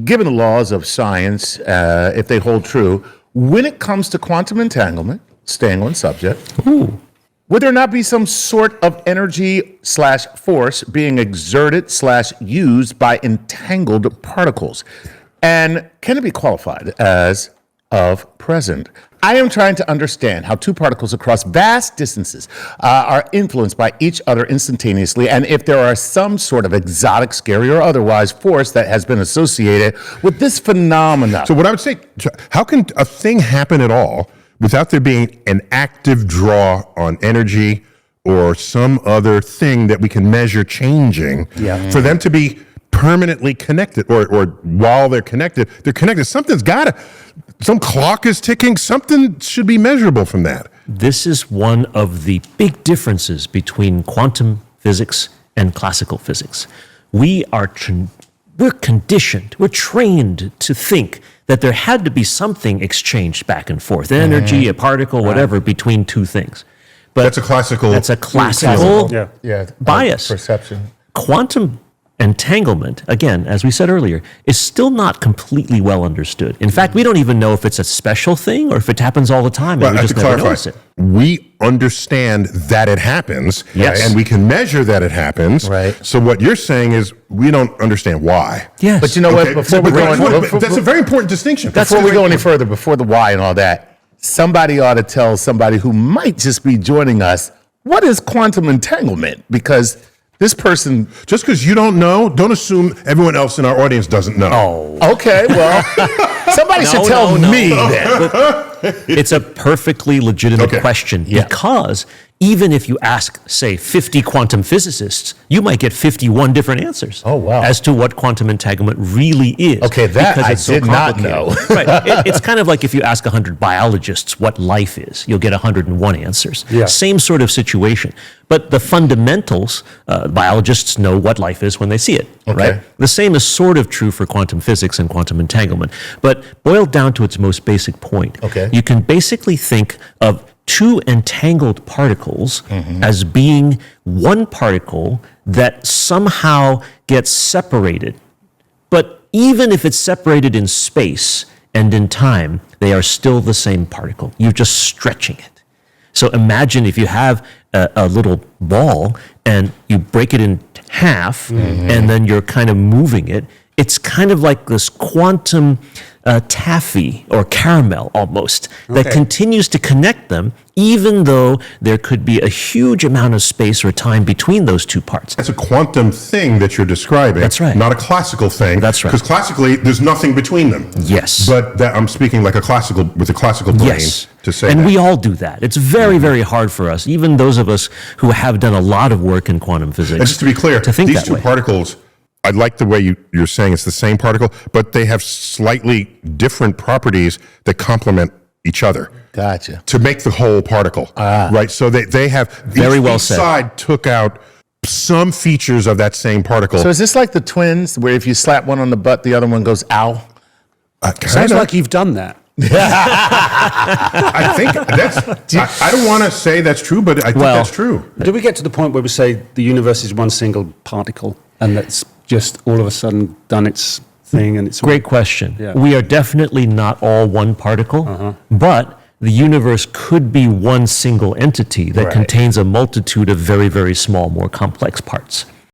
given the laws of science, if they hold true, when it comes to quantum entanglement, staying on subject, would there not be some sort of energy / force being exerted / used by entangled particles? And can it be qualified as of present? I am trying to understand how two particles across vast distances are influenced by each other instantaneously, and if there are some sort of exotic, scary, or otherwise force that has been associated with this phenomenon. So what I would say, how can a thing happen at all without there being an active draw on energy or some other thing that we can measure changing for them to be permanently connected, or while they're connected, Something's got to, some clock is ticking, something should be measurable from that. This is one of the big differences between quantum physics and classical physics. We're conditioned, we're trained to think that there had to be something exchanged back and forth, energy, a particle, whatever, between two things. But that's a classical bias. Perception. Quantum entanglement, again, as we said earlier, is still not completely well understood. In fact, we don't even know if it's a special thing or if it happens all the time and we just never notice it. We understand that it happens, and we can measure that it happens. Right. So what you're saying is we don't understand why. Yes. But you know what? Before we go that's a very important distinction. Before we go any further, before the why and all that, somebody ought to tell somebody who might just be joining us, what is quantum entanglement? Because this person, just because you don't know, don't assume everyone else in our audience doesn't know. Oh, okay. Well, somebody should tell me that. It's a perfectly legitimate question because even if you ask, say, 50 quantum physicists, you might get 51 different answers as to what quantum entanglement really is. Okay, that I did not know. Right. It's kind of like if you ask 100 biologists what life is, you'll get 101 answers. Yeah. Same sort of situation. But the fundamentals, biologists know what life is when they see it, right? The same is sort of true for quantum physics and quantum entanglement. But boiled down to its most basic point, you can basically think of two entangled particles as being one particle that somehow gets separated. But even if it's separated in space and in time, they are still the same particle. You're just stretching it. So imagine if you have a little ball and you break it in half and then you're kind of moving it. It's kind of like this quantum taffy or caramel almost that continues to connect them even though there could be a huge amount of space or time between those two parts. That's a quantum thing that you're describing. That's right. Not a classical thing. That's right. Because classically, there's nothing between them. Yes. But I'm speaking like with a classical brain to say and that. we all do that. It's very, very hard for us, even those of us who have done a lot of work in quantum physics. And just to be clear, to think these that two way. particles, I like the way you're saying it's the same particle, but they have slightly different properties that complement each other. Gotcha. To make the whole particle. Right? So they have, very well each said. side took out some features of that same particle. So is this like the twins, where if you slap one on the butt, the other one goes, ow? Sounds like you've done that. I think that's, I don't want to say that's true, but I think that's true. Do we get to the point where we say the universe is one single particle and that's just all of a sudden done its thing and it's Great question. Yeah. We are definitely not all one particle, but the universe could be one single entity that contains a multitude of very, very small, more complex parts.